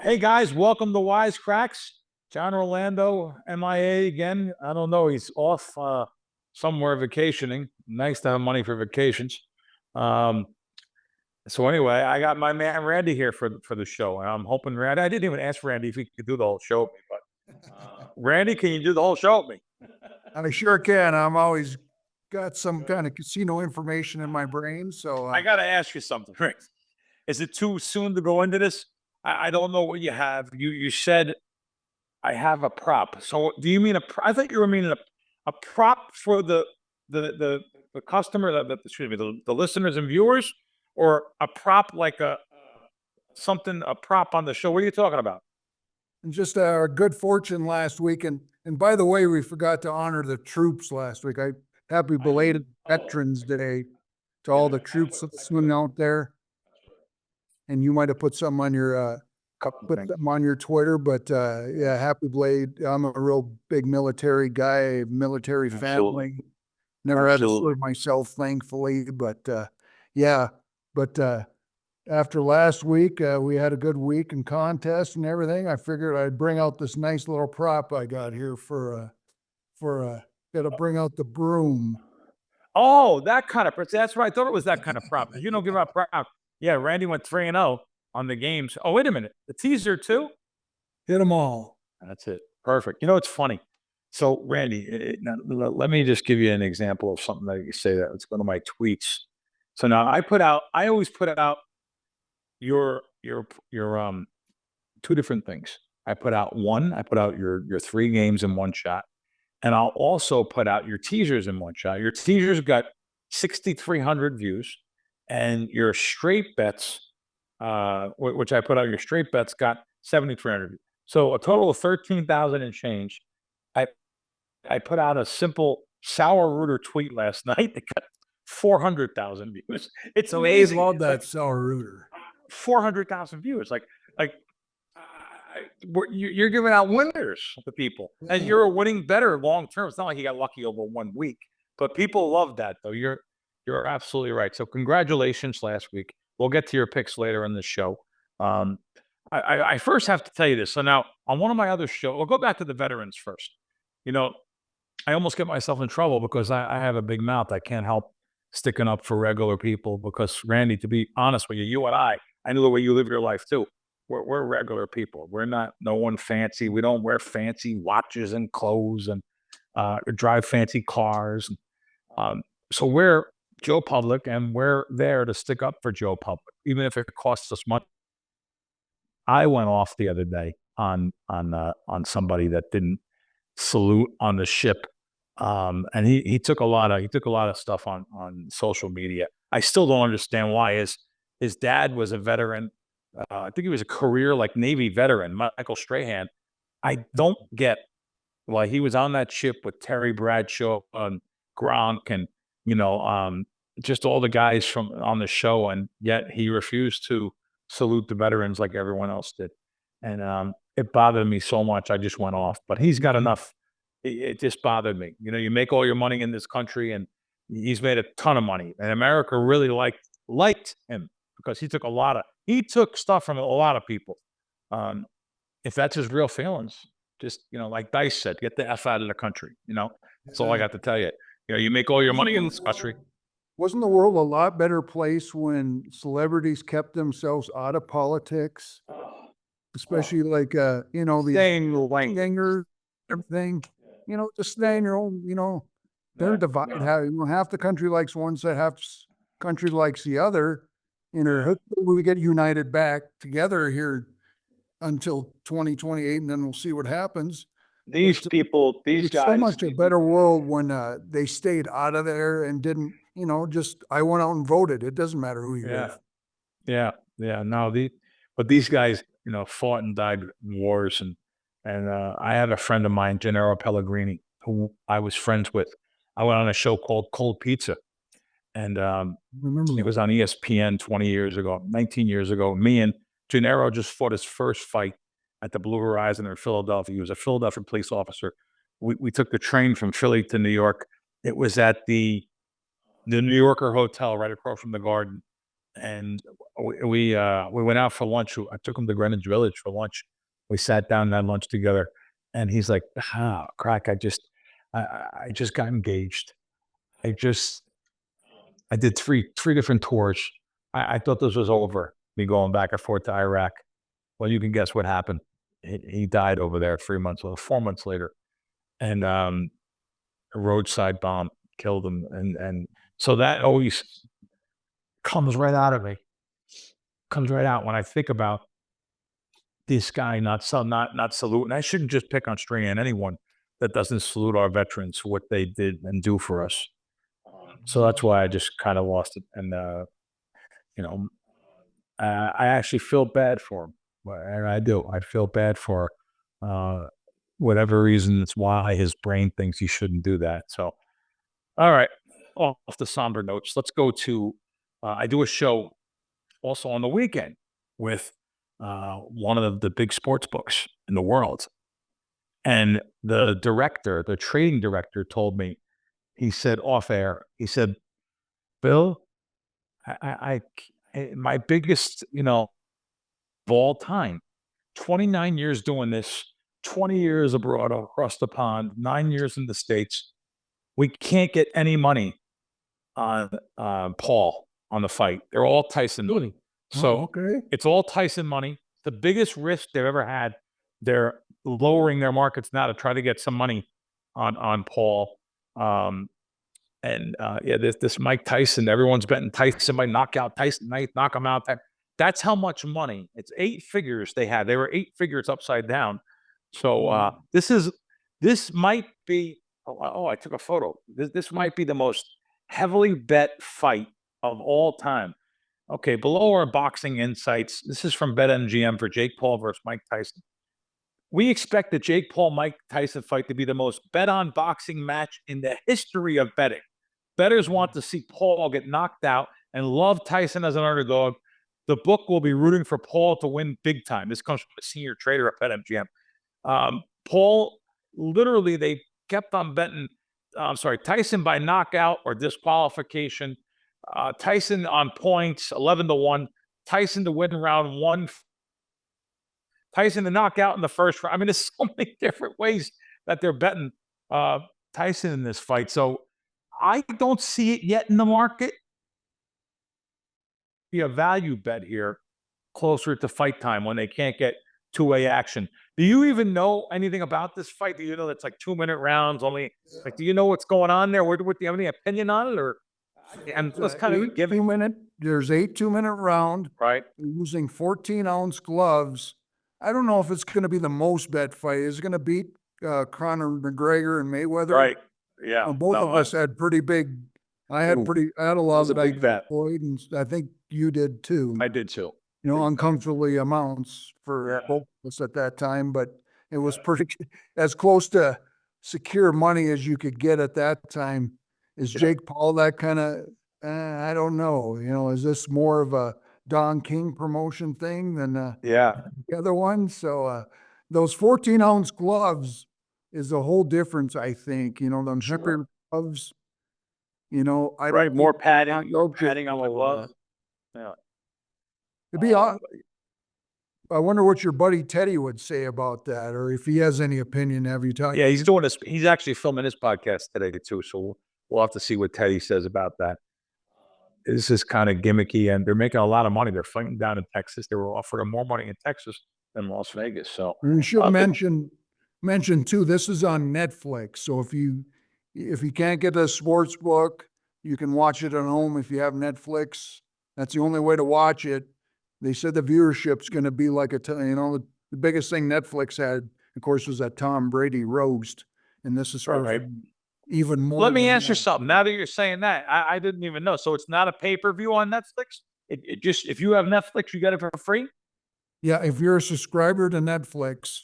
Hey guys, welcome to Wise Cracks. John Orlando, MIA again. I don't know. He's off somewhere vacationing. Nice to have money for vacations. So anyway, I got my man Randy here for the show. And I'm hoping Randy. I didn't even ask Randy if he could do the whole show with me, but Randy, can you do the whole show with me? I sure can. I'm always got some kind of casino information in my brain. So I got to ask you something, Rick. Is it too soon to go into this? I don't know what you have. You said I have a prop. So do you mean I thought you were meaning a prop for the customer, excuse me, the listeners and viewers, or a prop like a prop on the show. What are you talking about? just our good fortune last week. And by the way, we forgot to honor the troops last week. Happy belated Veterans Day to all the troops listening out there. And you might have put some on your Twitter, but yeah, happy belated. I'm a real big military guy, military family. Never had to serve myself, thankfully, but yeah. But after last week, we had a good week in contests and everything. I figured I'd bring out this nice little prop I got here gotta bring out the broom. Oh, that kind of prop. That's right. I thought it was that kind of prop. You don't give out prop. Yeah, Randy went 3-0 on the games. Oh, wait a minute. The teaser too? Hit them all. That's it. Perfect. You know, it's funny. So, Randy, now, let me just give you an example of something that you say that. Let's go to my tweets. So now I always put out your two different things. I put out your 3 games in one shot, and I'll also put out your teasers in one shot. Your teasers got 6,300 views, and your straight bets, which I put out, your straight bets got 7,300 views. So a total of 13,000 and change. I put out a simple sour rooter tweet last night that got 400,000 views. It's So amazing. A's love that sour rooter. 400,000 viewers. You're giving out winners to people, and you're a winning better long term. It's not like you got lucky over 1 week, but people love that though. You're absolutely right. So congratulations last week. We'll get to your picks later in the show. I first have to tell you this. So now on one of my other shows, we'll go back to the veterans first. You know, I almost get myself in trouble because I have a big mouth. I can't help sticking up for regular people because, Randy, to be honest with you, you and I know the way you live your life too. We're regular people. We're not no one fancy. We don't wear fancy watches and clothes and drive fancy cars. So we're Joe Public, and we're there to stick up for Joe Public, even if it costs us money. I went off the other day on somebody that didn't salute on the ship. And he took a lot of stuff on social media. I still don't understand why. His dad was a veteran. I think he was a career like Navy veteran, Michael Strahan. I don't get why he was on that ship with Terry Bradshaw and Gronk and just all the guys from on the show, and yet he refused to salute the veterans like everyone else did. And it bothered me so much. I just went off. But he's got enough. It just bothered me. You make all your money in this country, and he's made a ton of money, and America really liked him because he took stuff from a lot of people. If that's his real feelings, just like Dice said, get the F out of the country. That's all I got to tell you. You make all your money in this country. Wasn't the world a lot better place when celebrities kept themselves out of politics? Especially like the gangers, everything. Just stay in your own, they're divided. Half the country likes one side, half country likes the other. We get united back together here until 2028, and then we'll see what happens. These guys, so much a better world when they stayed out of there and didn't, just I went out and voted. It doesn't matter who you're with. Yeah. No, but these guys, fought and died in wars, and I had a friend of mine, Gennaro Pellegrini, who I was friends with. I went on a show called Cold Pizza, and it was on ESPN 19 years ago. Me and Gennaro just fought his first fight at the Blue Horizon in Philadelphia. He was a Philadelphia police officer. We took the train from Philly to New York. It was at the New Yorker Hotel right across from the Garden. And we went out for lunch. I took him to Greenwich Village for lunch. We sat down and had lunch together, and he's like, Crack, I just got engaged. I did three different tours. I thought this was over, me going back and forth to Iraq. Well, you can guess what happened. He died over there 4 months later. And a roadside bomb killed him. And so that always comes right out of me. Comes right out when I think about this guy not saluting. I shouldn't just pick on stringing anyone that doesn't salute our veterans for what they did and do for us. So that's why I just kind of lost it. And you know, I actually feel bad for him. I do. I feel bad for whatever reasons why his brain thinks he shouldn't do that. So, all right, off the somber notes, let's go to. I do a show also on the weekend with one of the big sports books in the world, and the trading director, told me. He said off air. He said, "Bill, my biggest, of all time, 29 years doing this, 20 years abroad across the pond, 9 years in the States. We can't get any money on Paul on the fight. They're all Tyson money. So okay. it's all Tyson money. The biggest risk they've ever had. They're lowering their markets now to try to get some money on Paul. This Mike Tyson, everyone's betting Tyson might knock out Tyson, might knock him out. That's how much money. It's 8 figures they had. They were 8 figures upside down. So this might be. I took a photo. This might be the most heavily bet fight of all time. Okay, below our boxing insights. This is from BetMGM for Jake Paul versus Mike Tyson. We expect the Jake Paul Mike Tyson fight to be the most bet on boxing match in the history of betting. Bettors want to see Paul get knocked out and love Tyson as an underdog. The book will be rooting for Paul to win big time. This comes from a senior trader at BetMGM. Paul, literally, they kept on betting. Tyson by knockout or disqualification. Tyson on points, 11-1. Tyson to win round 1. Tyson to knock out in the first round. I mean, there's so many different ways that they're betting Tyson in this fight. So I don't see it yet in the market. Be a value bet here closer to fight time when they can't get two-way action. Do you even know anything about this fight? Do you know it's like 2-minute rounds only? Like, do you know what's going on there? Do you have any opinion on it? Or and let's kind of give it. There's 8 2-minute round. Right. Using 14-ounce gloves. I don't know if it's going to be the most bet fight. Is it going to beat Conor McGregor and Mayweather? Right. Yeah. Both of us had pretty big. I had a lot of big bet. And I think you did too. I did too. Uncomfortably amounts for both of us at that time, but it was pretty as close to secure money as you could get at that time. Is Jake Paul that kind of? I don't know. Is this more of a Don King promotion thing than the other one? So those 14-ounce gloves is a whole difference, I think. Them zipper gloves. More padding. Padding on my glove. Yeah. It'd be I wonder what your buddy Teddy would say about that, or if he has any opinion. Have you talked? Yeah, he's doing this. He's actually filming his podcast today too. So we'll have to see what Teddy says about that. This is kind of gimmicky, and they're making a lot of money. They're fighting down in Texas. They were offering more money in Texas than Las Vegas. So we should mention too. This is on Netflix. So if you can't get the sports book, you can watch it at home. If you have Netflix, that's the only way to watch it. They said the viewership's going to be like the biggest thing Netflix had, of course, was that Tom Brady roast, and this is even more. Let me ask you something. Now that you're saying that, I didn't even know. So it's not a pay-per-view on Netflix. It just, if you have Netflix, you get it for free. Yeah, if you're a subscriber to Netflix,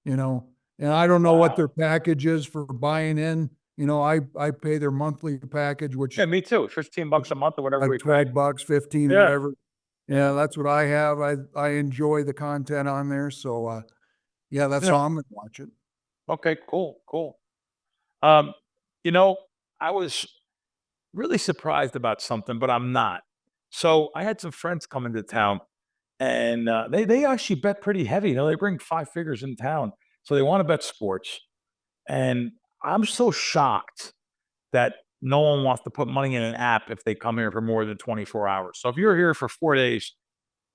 and I don't know what their package is for buying in. I pay their monthly package, which me too. $15 a month or whatever. Like $12, 15, whatever. Yeah, that's what I have. I enjoy the content on there. So, that's how I'm going to watch it. Okay, cool. I was really surprised about something, but I'm not. So I had some friends come into town, and they actually bet pretty heavy. They bring 5 figures in town, so they want to bet sports. And I'm so shocked that no one wants to put money in an app if they come here for more than 24 hours. So if you're here for 4 days,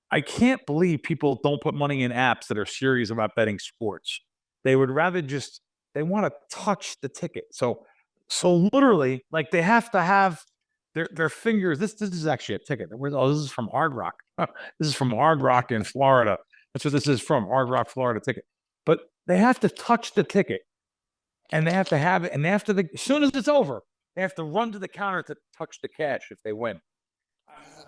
I can't believe people don't put money in apps that are serious about betting sports. They would rather just they want to touch the ticket. So literally, like they have to have their fingers. This is actually a ticket. Oh, this is from Hard Rock. This is from Hard Rock in Florida. That's what this is from, Hard Rock, Florida ticket. But they have to touch the ticket and they have to have it. And as soon as it's over, they have to run to the counter to touch the cash if they win.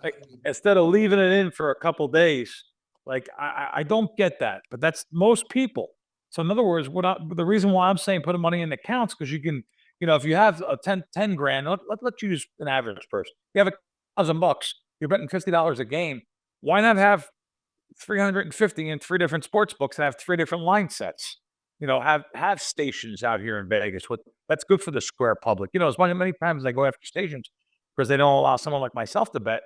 Like, instead of leaving it in for a couple days, like I don't get that, but that's most people. So in other words, the reason why I'm saying put the money in accounts because you can, if you have a 10 grand, let's use an average person. You have $1,000, you're betting $50 a game. Why not have 350 in 3 different sports books and have 3 different line sets? Have stations out here in Vegas. That's good for the square public. As many times I go after stations because they don't allow someone like myself to bet.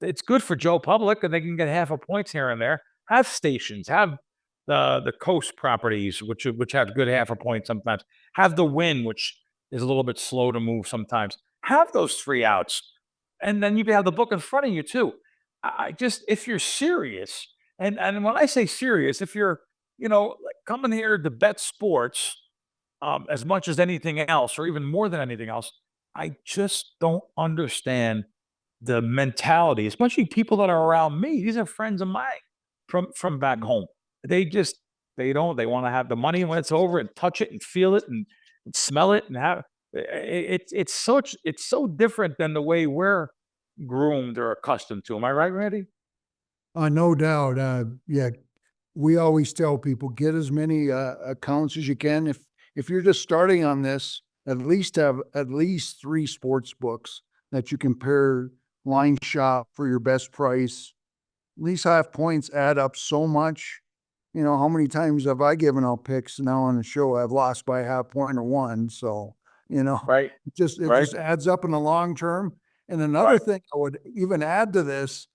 It's good for Joe Public, and they can get half a points here and there. Have stations, have the coast properties, which have good half a point sometimes. Have the Win, which is a little bit slow to move sometimes. Have those 3 outs, and then you can have the book in front of you too. I just if you're serious, and when I say serious, if you're like coming here to bet sports as much as anything else, or even more than anything else, I just don't understand the mentality, especially people that are around me. These are friends of mine from back home. They just they want to have the money when it's over and touch it and feel it and smell it and have it's so different than the way we're groomed or accustomed to. Am I right, Randy? No doubt. Yeah, we always tell people get as many accounts as you can. If you're just starting on this, at least have at least 3 sports books that you compare, line shop for your best price. At least half points add up so much. How many times have I given out picks now on the show? I've lost by a half point or one. So, Right, it right, just adds up in the long term. And another right. thing I would even add to this,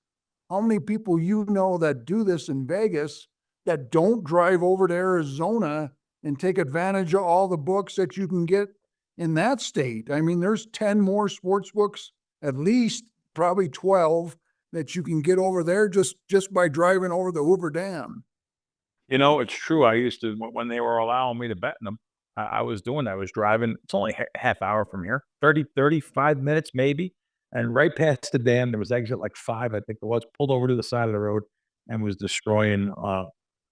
how many people that do this in Vegas that don't drive over to Arizona and take advantage of all the books that you can get in that state? I mean, there's 10 more sports books, at least probably 12 that you can get over there just by driving over the Hoover Dam. It's true. I used to when they were allowing me to bet in them. I was doing that. I was driving. It's only half hour from here, 35 minutes maybe. And right past the dam, there was exit like 5, I think it was, pulled over to the side of the road and was destroying.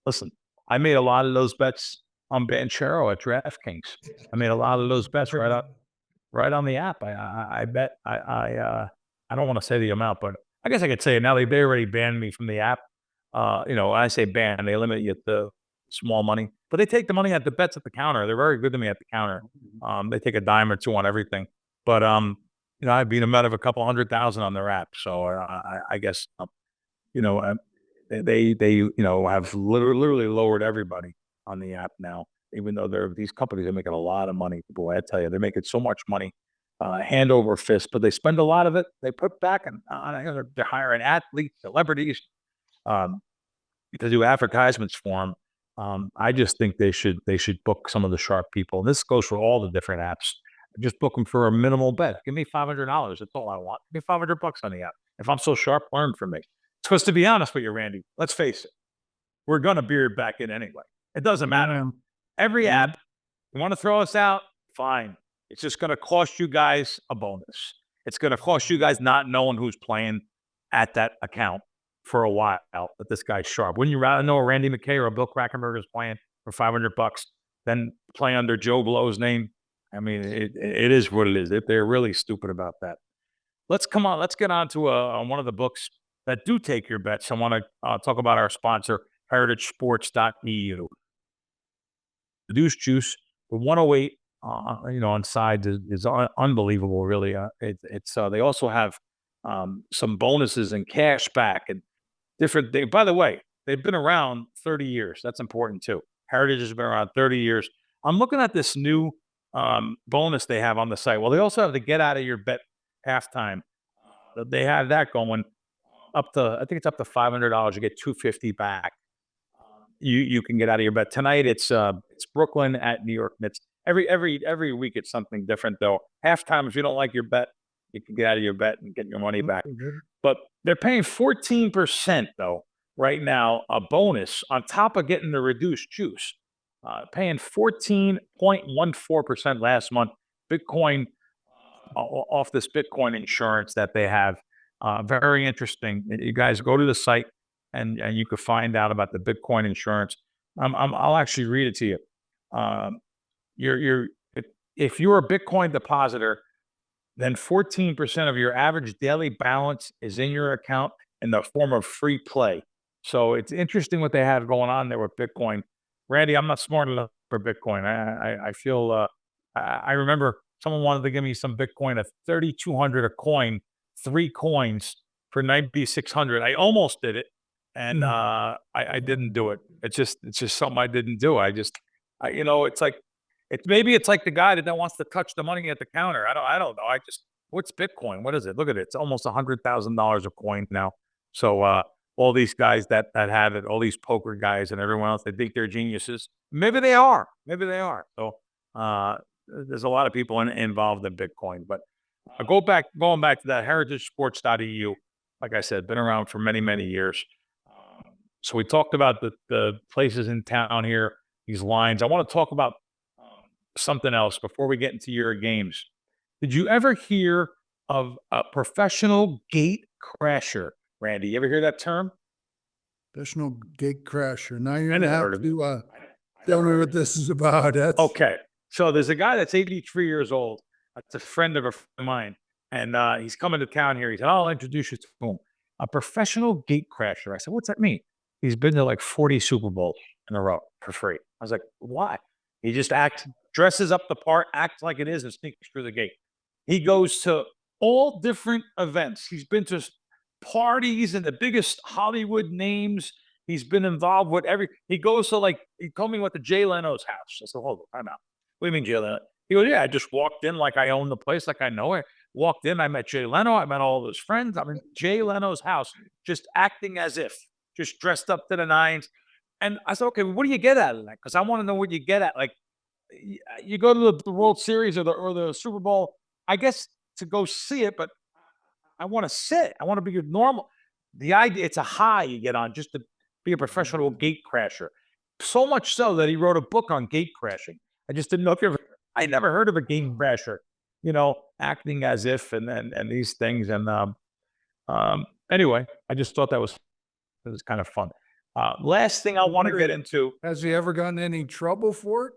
Listen, I made a lot of those bets on Banchero at DraftKings. I made a lot of those bets right on the app. I bet I don't want to say the amount, but I guess I could say it now. They already banned me from the app. When I say ban, they limit you to small money, but they take the money at the bets at the counter. They're very good to me at the counter. They take a dime or two on everything. But I beat them out of a couple 100,000 on their app. So I guess you know uh, they have literally lowered everybody on the app now. Even though these companies are making a lot of money, boy, I tell you, they're making so much money, hand over fist. But they spend a lot of it. They put back, and they're hiring athletes, celebrities, um, to do advertisements for them. I just think they should book some of the sharp people. And this goes for all the different apps. Just book them for a minimal bet. Give me $500. That's all I want. Give me $500 on the app. If I'm so sharp, learn from me. Because to be honest with you, Randy, let's face it, we're gonna beard back in anyway. It doesn't matter. Yeah. Every Yeah. app, you want to throw us out? Fine. It's just gonna cost you guys a bonus. It's gonna cost you guys not knowing who's playing at that account for a while. That this guy's sharp. Wouldn't you rather know a Randy McKay or a Bill Krackenberg is playing for $500 than play under Joe Blow's name? I mean, it is what it is. They're really stupid about that. Let's get on to one of the books that do take your bets. I want to talk about our sponsor, heritagesports.eu. The Deuce Juice, the 108, on sides is unbelievable, really. It's they also have some bonuses and cash back and different things. By the way, they've been around 30 years. That's important too. Heritage has been around 30 years. I'm looking at this new bonus they have on the site. Well, they also have the get out of your bet halftime They have that going up to, I think it's up to $500. You get $250 back. You can get out of your bet tonight. It's Brooklyn at New York Knicks. Every week it's something different though. Halftime, if you don't like your bet, you can get out of your bet and get your money back. But they're paying 14% though right now, a bonus on top of getting the reduced juice. Paying 14.14% last month. Bitcoin off this Bitcoin insurance that they have. Very interesting. You guys go to the site and you can find out about the Bitcoin insurance. I'll actually read it to you. If you're a Bitcoin depositor, then 14% of your average daily balance is in your account in the form of free play. So it's interesting what they have going on there with Bitcoin. Randy, I'm not smart enough for Bitcoin. I feel I remember someone wanted to give me some Bitcoin at 3,200 a coin, 3 coins for 9,600. I almost did it, and I didn't do it. It's just something I didn't do. It's like maybe it's like the guy that wants to touch the money at the counter. I don't know. What's Bitcoin? What is it? Look at it. It's almost $100,000 a coin now. So all these guys that have it, all these poker guys and everyone else, they think they're geniuses. Maybe they are. So there's a lot of people involved in Bitcoin. But going back to that heritagesports.eu, like I said, been around for many, many years. So we talked about the places in town here, these lines. I want to talk about something else before we get into your games. Did you ever hear of a professional gate crasher, Randy? You ever hear that term? Professional gate crasher. Now you're gonna have to tell me what this is about. Okay. So there's a guy that's 83 years old. That's a friend of mine, and he's coming to town here. He said, "I'll introduce you to him." A professional gate crasher. I said, "What's that mean?" He's been to like 40 Super Bowls in a row for free. I was like, "Why?" He just dresses up the part, acts like it is, and sneaks through the gate. He goes to all different events. He's been to parties and the biggest Hollywood names. He's been involved with he goes to he told me he went to Jay Leno's house. I said, "Hold on, time out. What do you mean Jay Leno?" He goes, "Yeah, I just walked in like I own the place, like I know it. Walked in, I met Jay Leno, I met all of his friends. I'm in Jay Leno's house, just acting as if, just dressed up to the nines." And I said, "Okay, what do you get out of that? Because I want to know what you get at. Like, you go to the World Series or the Super Bowl, I guess, to go see it, but I want to sit. I want to be normal." The idea, it's a high you get on just to be a professional gate crasher. So much so that he wrote a book on gate crashing. I just didn't know if I never heard of a gate crasher, acting as if and these things. And anyway, I just thought it was kind of fun. Last thing I want to get into. Has he ever gotten any trouble for it?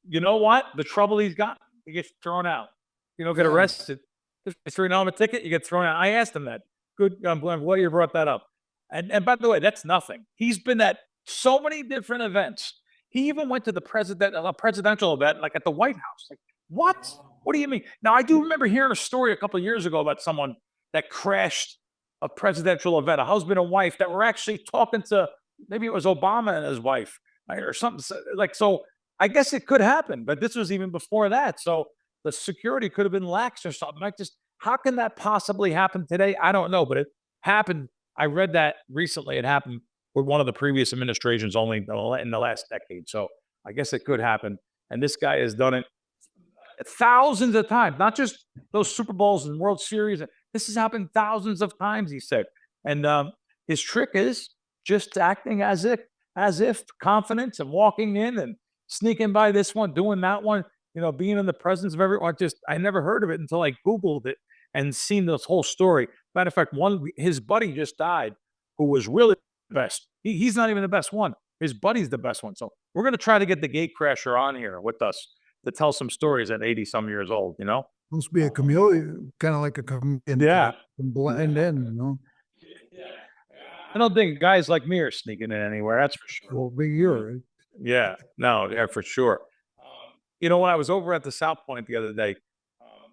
You know what? The trouble he's got, he gets thrown out. You don't get arrested. If you know him a ticket, you get thrown out. I asked him that. Good, I'm glad you brought that up. And by the way, that's nothing. He's been at so many different events. He even went to a presidential event, like at the White House. Like, what? What do you mean? Now, I do remember hearing a story a couple of years ago about someone that crashed a presidential event, a husband and wife that were actually talking to, maybe it was Obama and his wife, right, or something like so. I guess it could happen, but this was even before that. So the security could have been lax or something. How can that possibly happen today? I don't know, but it happened. I read that recently. It happened with one of the previous administrations only in the last decade. So I guess it could happen. And this guy has done it thousands of times, not just those Super Bowls and World Series. This has happened thousands of times, he said. And his trick is just acting as if confidence and walking in and sneaking by this one, doing that one, being in the presence of everyone. I never heard of it until I Googled it and seen this whole story. Matter of fact, his buddy just died, who was really the best. He's not even the best one. His buddy's the best one. So we're going to try to get the gate crasher on here with us to tell some stories at 80 some years old, Must be a chameleon, kind of like a chameleon. Yeah. Blend in, I don't think guys like me are sneaking in anywhere. That's for sure. Well, be your. Yeah, no, yeah, for sure. When I was over at the South Point the other day,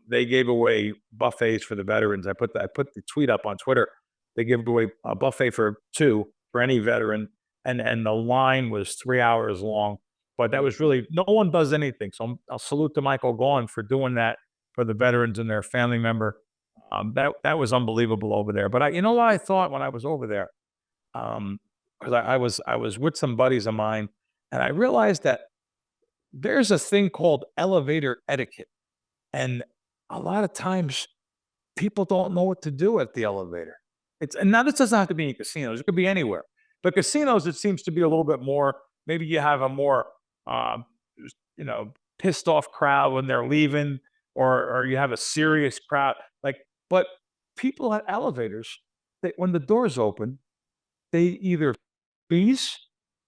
they gave away buffets for the veterans. I put the tweet up on Twitter. They gave away a buffet for 2 for any veteran, and the line was 3 hours long. But that was really, no one does anything. So I'll salute to Michael Gaughan for doing that for the veterans and their family member. That was unbelievable over there. But you know what I thought when I was over there? Because I was with some buddies of mine, and I realized that there's a thing called elevator etiquette, and a lot of times people don't know what to do at the elevator. And now this doesn't have to be in casinos; it could be anywhere. But casinos, it seems to be a little bit more. Maybe you have a more, um, you know, pissed off crowd when they're leaving, or you have a serious crowd. Like, but people at elevators, when the doors open, they either freeze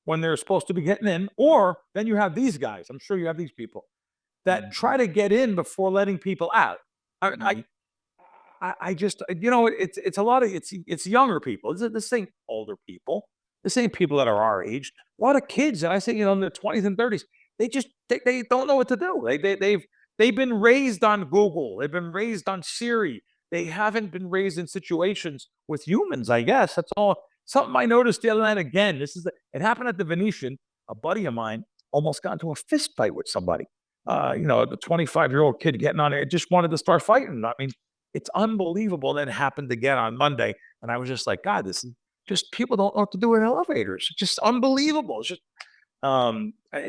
when they're supposed to be getting in, or then you have these guys. I'm sure you have these people that try to get in before letting people out. I just, it's a lot of it's younger people. This ain't older people. This ain't people that are our age. A lot of kids, and I say, in their 20s and 30s, they don't know what to do. They've been raised on Google. They've been raised on Siri. They haven't been raised in situations with humans. I guess that's all. Something I noticed the other night again. It happened at the Venetian. A buddy of mine almost got into a fist fight with somebody. The 25-year-old kid getting on it, just wanted to start fighting. I mean, it's unbelievable. That it happened again on Monday. And I was just like, God, this is just people don't know what to do in elevators. It's just unbelievable. It's just,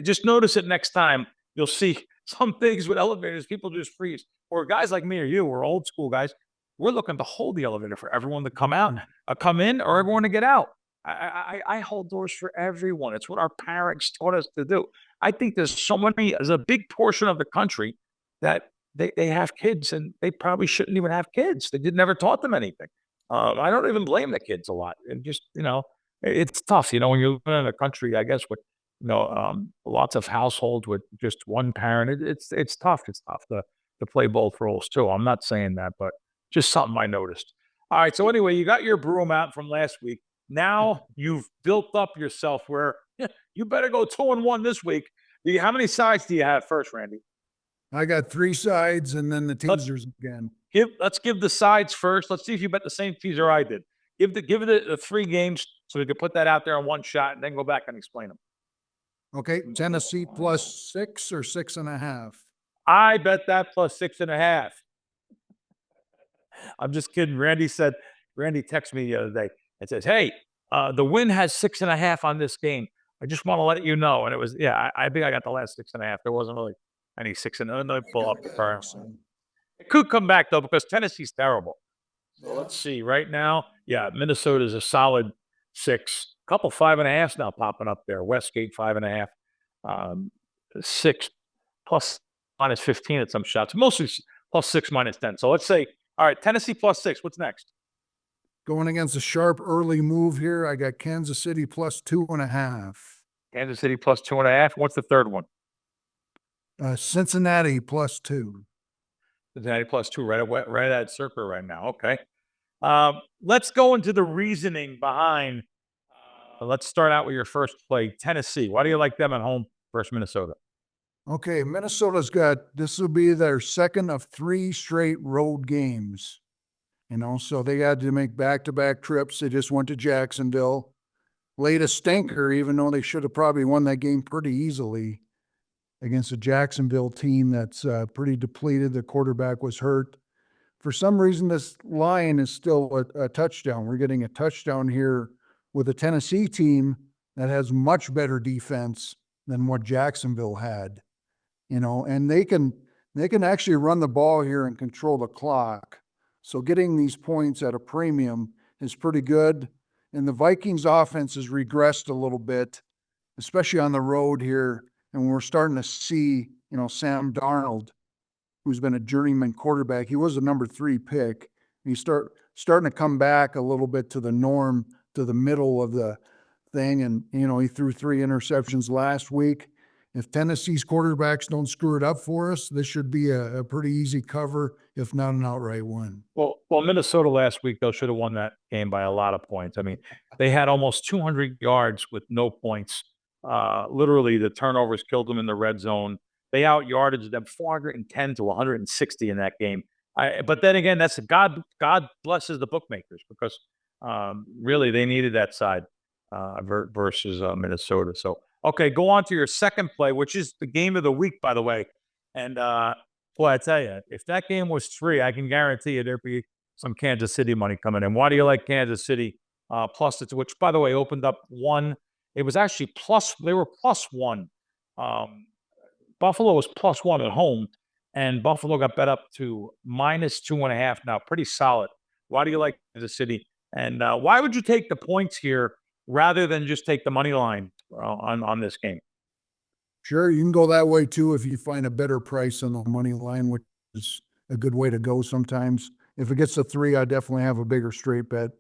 just notice it next time. You'll see some things with elevators, people just freeze. Or guys like me or you, we're old school guys. We're looking to hold the elevator for everyone to come out, come in, or everyone to get out. I hold doors for everyone. It's what our parents taught us to do. I think there's a big portion of the country that they have kids and they probably shouldn't even have kids. They never taught them anything. I don't even blame the kids a lot. And just, it's tough, when you're living in a country, I guess, with, lots of households with just one parent. It's tough. It's tough to play both roles too. I'm not saying that, but just something I noticed. All right. So anyway, you got your broom out from last week. Now you've built up yourself where you better go 2-1 this week. How many sides do you have first, Randy? I got 3 sides and then the teasers again. Let's give the sides first. Let's see if you bet the same teaser I did. Give it the 3 games so we can put that out there in one shot and then go back and explain them. Okay, Tennessee plus 6 or 6.5. I bet that plus 6.5. I'm just kidding. Randy texted me the other day and says, "Hey, the win has 6.5 on this game. I just want to let you know." And it was, I think I got the last 6.5. There wasn't really any 6 and let me pull up the prior. It could come back though because Tennessee's terrible. So let's see. Right now, Minnesota's a solid 6. Couple 5.5s now popping up there. Westgate 5.5. 6 plus minus 15 at some shots. Mostly plus 6 minus 10. So let's say, all right, Tennessee plus 6. What's next? Going against a sharp early move here, I got Kansas City plus 2.5. Kansas City plus 2.5. What's the third one? Cincinnati plus 2. Cincinnati plus 2, right at circle right now. Okay. Let's go into the reasoning behind. Let's start out with your first play, Tennessee. Why do you like them at home versus Minnesota? Okay, this will be their second of 3 straight road games. So they had to make back-to-back trips. They just went to Jacksonville. Laid a stinker, even though they should have probably won that game pretty easily against a Jacksonville team that's pretty depleted. The quarterback was hurt. For some reason, this line is still a touchdown. We're getting a touchdown here with a Tennessee team that has much better defense than what Jacksonville had. And they can actually run the ball here and control the clock. So getting these points at a premium is pretty good. And the Vikings offense has regressed a little bit, especially on the road here. And we're starting to see, Sam Darnold, who's been a journeyman quarterback. He was a number 3 pick. He's starting to come back a little bit to the norm, to the middle of the thing. And, he threw 3 interceptions last week. If Tennessee's quarterbacks don't screw it up for us, this should be a pretty easy cover, if not an outright win. Well, Minnesota last week, though, should have won that game by a lot of points. I mean, they had almost 200 yards with no points. Literally, the turnovers killed them in the red zone. They out-yarded them 410 to 160 in that game. But then again, that's God blesses the bookmakers because really they needed that side versus Minnesota. So, okay, go on to your second play, which is the game of the week, by the way. And boy, I tell you, if that game was 3, I can guarantee you there'd be some Kansas City money coming in. Why do you like Kansas City? Plus, which by the way opened up one. It was actually plus. They were +1. Buffalo was +1 at home, and Buffalo got bet up to -2.5 now. Pretty solid. Why do you like Kansas City? And why would you take the points here rather than just take the money line on this game? Sure, you can go that way too if you find a better price on the money line, which is a good way to go sometimes. If it gets to 3, I definitely have a bigger straight bet.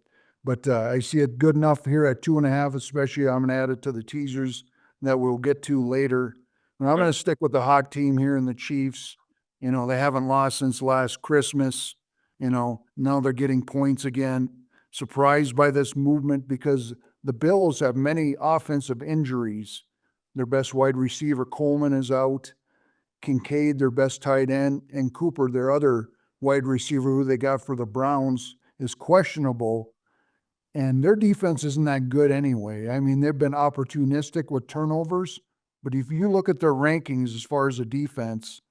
But I see it good enough here at 2.5, especially. I'm going to add it to the teasers that we'll get to later. And I'm going to stick with the hot team here in the Chiefs. You know, they haven't lost since last Christmas. You know, now they're getting points again. Surprised by this movement because the Bills have many offensive injuries. Their best wide receiver, Coleman, is out. Kincaid, their best tight end, and Cooper, their other wide receiver who they got for the Browns, is questionable. And their defense isn't that good anyway. I mean, they've been opportunistic with turnovers, but if you look at their rankings as far as the defense,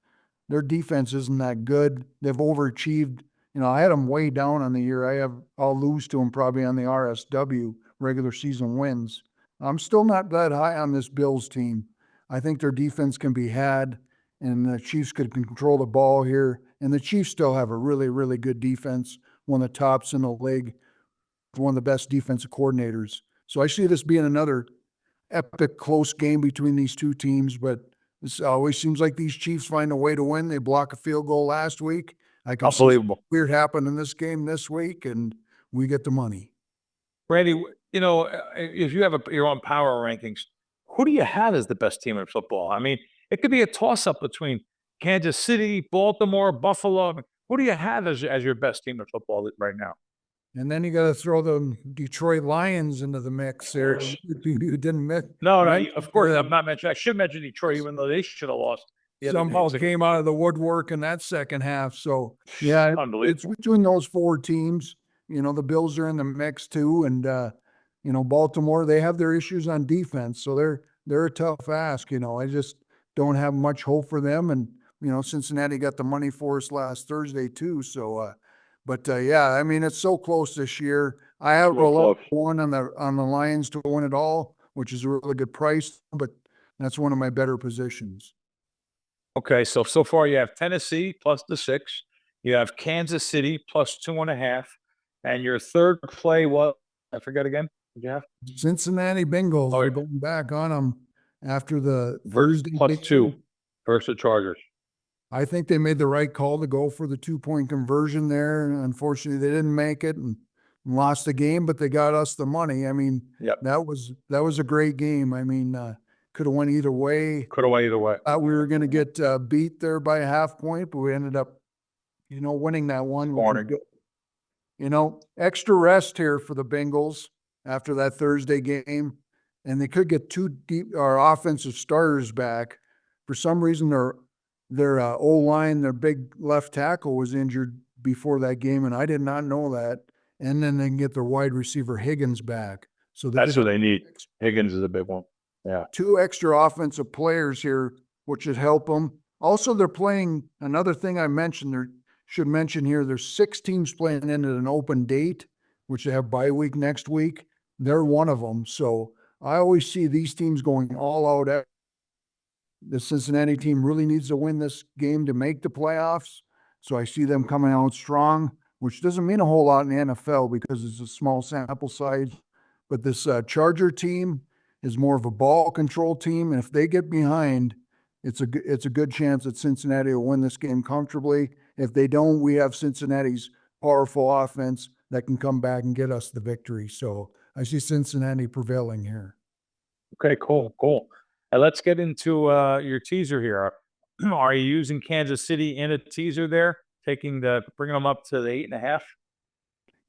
their defense isn't that good. They've overachieved. You know, I had them way down on the year. I'll lose to them probably on the RSW, regular season wins. I'm still not that high on this Bills team. I think their defense can be had, and the Chiefs could control the ball here. And the Chiefs still have a really, really good defense, one of the tops in the league, one of the best defensive coordinators. So I see this being another epic close game between these two teams, but this always seems like these Chiefs find a way to win. They block a field goal last week. I can see Unbelievable. something weird happen in this game this week, and we get the money. Randy, you know, if you have your own power rankings, who do you have as the best team in football? I mean, it could be a toss-up between Kansas City, Baltimore, Buffalo. I mean, who do you have as your best team in football right now? And then you got to throw the Detroit Lions into the mix there. You didn't miss. No, of course, I'm not mentioning. I should mention Detroit, even though they should have lost. Some balls came out of the woodwork in that second half. So, yeah, it's between those 4 teams. You know, the Bills are in the mix too. And, you know, Baltimore, they have their issues on defense. So they're a tough ask. You know, I just don't have much hope for them. And, you know, Cincinnati got the money for us last Thursday too. So, yeah, I mean, it's so close this year. I have a lot one on the Lions to win it all, which is a really good price, but that's one of my better positions. Okay, so far you have Tennessee plus the 6, you have Kansas City plus 2.5, and your third play, what? I forget again. Did you have Cincinnati Bengals? We're going back on them after the Thursday +2 versus the Chargers. I think they made the right call to go for the 2-point conversion there. Unfortunately, they didn't make it and lost the game, but they got us the money. I mean, that was a great game. I mean, could have went either way. Could have went either way. We were going to get beat there by a half point, but we ended up, you know, winning that one. You know, extra rest here for the Bengals after that Thursday game, and they could get our offensive starters back. For some reason, their O-line, their big left tackle was injured before that game, and I did not know that. And then they can get their wide receiver Higgins back. So that's what they need. Higgins is a big one. Yeah. 2 extra offensive players here, which should help them. Also, they're playing another thing I should mention here. There's 6 teams playing in at an open date, which they have bye week next week. They're one of them. So I always see these teams going all out. The Cincinnati team really needs to win this game to make the playoffs. So I see them coming out strong, which doesn't mean a whole lot in the NFL because it's a small sample size. But this Charger team is more of a ball control team. And if they get behind, it's a good chance that Cincinnati will win this game comfortably. If they don't, we have Cincinnati's powerful offense that can come back and get us the victory. So I see Cincinnati prevailing here. Okay, cool. And let's get into your teaser here. Are you using Kansas City in a teaser there, bringing them up to the 8.5?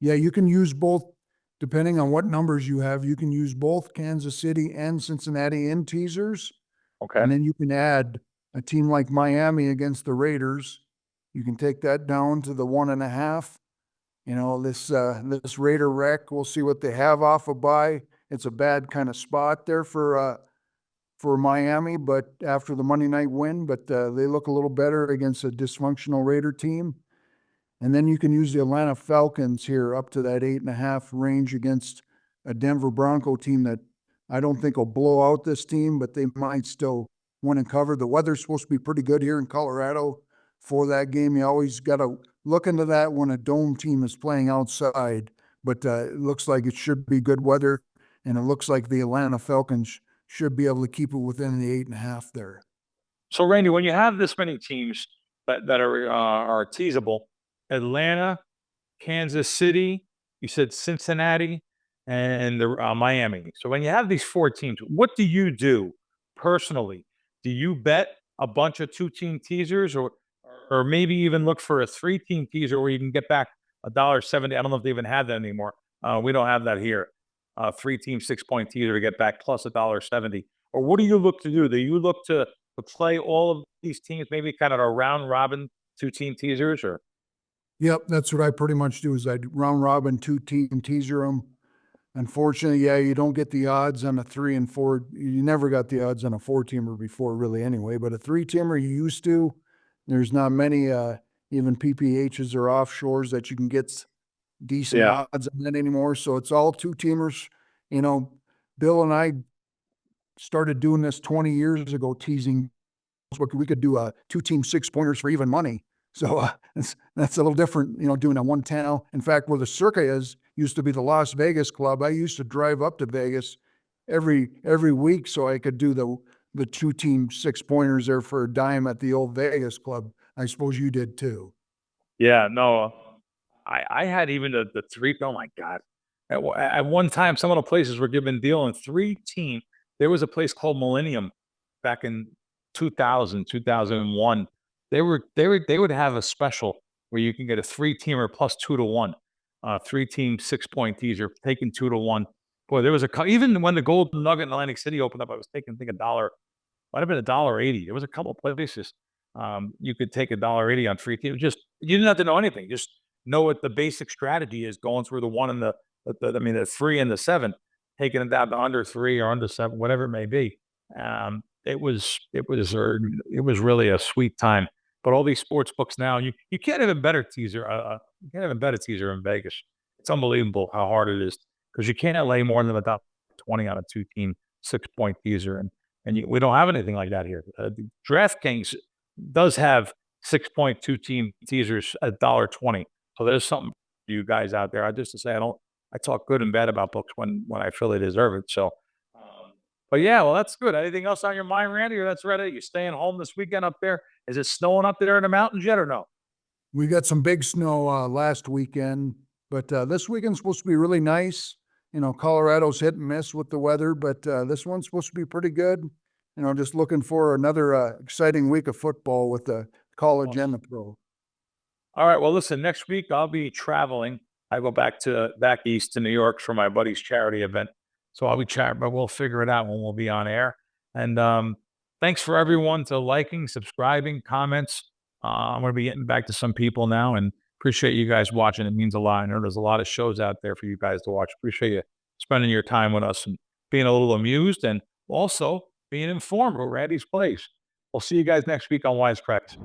Yeah, you can use both, depending on what numbers you have. You can use both Kansas City and Cincinnati in teasers. Okay. And then you can add a team like Miami against the Raiders. You can take that down to the 1.5. You know, this Raider wreck, we'll see what they have off a bye. It's a bad kind of spot there for Miami, but after the Monday night win, but they look a little better against a dysfunctional Raider team. And then you can use the Atlanta Falcons here up to that 8.5 range against a Denver Bronco team that I don't think will blow out this team, but they might still win and cover. The weather's supposed to be pretty good here in Colorado for that game. You always got to look into that when a dome team is playing outside, but it looks like it should be good weather, and it looks like the Atlanta Falcons should be able to keep it within the 8.5 there. So, Randy, when you have this many teams that are teasable, Atlanta, Kansas City, you said Cincinnati, and the Miami. So when you have these 4 teams, what do you do personally? Do you bet a bunch of 2-team teasers, or maybe even look for a 3-team teaser where you can get back $1.70? I don't know if they even have that anymore. We don't have that here. 3-team 6-point teaser to get back plus $1.70. Or what do you look to do? Do you look to play all of these teams, maybe kind of a round robin 2-team teasers, or? Yep, that's what I pretty much do is I round robin 2-team teaser them. Unfortunately, yeah, you don't get the odds on a 3 and 4. You never got the odds on a 4-teamer before, really, anyway. But a 3-teamer you used to. There's not many even PPHs or offshores that you can get decent odds on that anymore. So it's all 2-teamers. You know, Bill and I started doing this 20 years ago, teasing. We could do a 2-team 6-pointers for even money. So that's a little different, you know, doing a 110. In fact, where the Circa used to be the Las Vegas club. I used to drive up to Vegas every week so I could do the 2-team 6-pointers there for a dime at the old Vegas club. I suppose you did too. Yeah, no, I had even the 3. Oh my God. At one time, some of the places were giving deal in 3-team. There was a place called Millennium back in 2000, 2001. They would have a special where you can get a 3-teamer plus 2-to-1, 3-team 6-point teaser taking 2-to-1. Boy, there was even when the Golden Nugget in Atlantic City opened up, I was taking, I think, $1. Might have been $1.80. There was a couple of places you could take $1.80 on 3-team. Just you didn't have to know anything. Just know what the basic strategy is going through the 1 and the 3 and the 7, taking it down to under 3 or under 7, whatever it may be. It was really a sweet time. But all these sports books now, you can't even bet a teaser. You can't even bet a teaser in Vegas. It's unbelievable how hard it is because you can't lay more than about 20 on a 2-team 6-point teaser, and we don't have anything like that here. DraftKings does have 6-point 2-team teasers at $1.20. So there's something for you guys out there. I just to say I talk good and bad about books when I feel they deserve it. So. But yeah, well, that's good. Anything else on your mind, Randy, or that's ready? You staying home this weekend up there? Is it snowing up there in the mountains yet or no? We got some big snow last weekend, but this weekend's supposed to be really nice. You know, Colorado's hit and miss with the weather, but this one's supposed to be pretty good. You know, just looking for another exciting week of football with the college and the pro. All right. Well, listen, next week I'll be traveling. I go back east to New York for my buddy's charity event. So I'll be chatting, but we'll figure it out when we'll be on air. And thanks for everyone to liking, subscribing, comments. I'm going to be getting back to some people now and appreciate you guys watching. It means a lot. I know there's a lot of shows out there for you guys to watch. Appreciate you spending your time with us and being a little amused and also being informed about Randy's Place. We'll see you guys next week on Wise Kracks.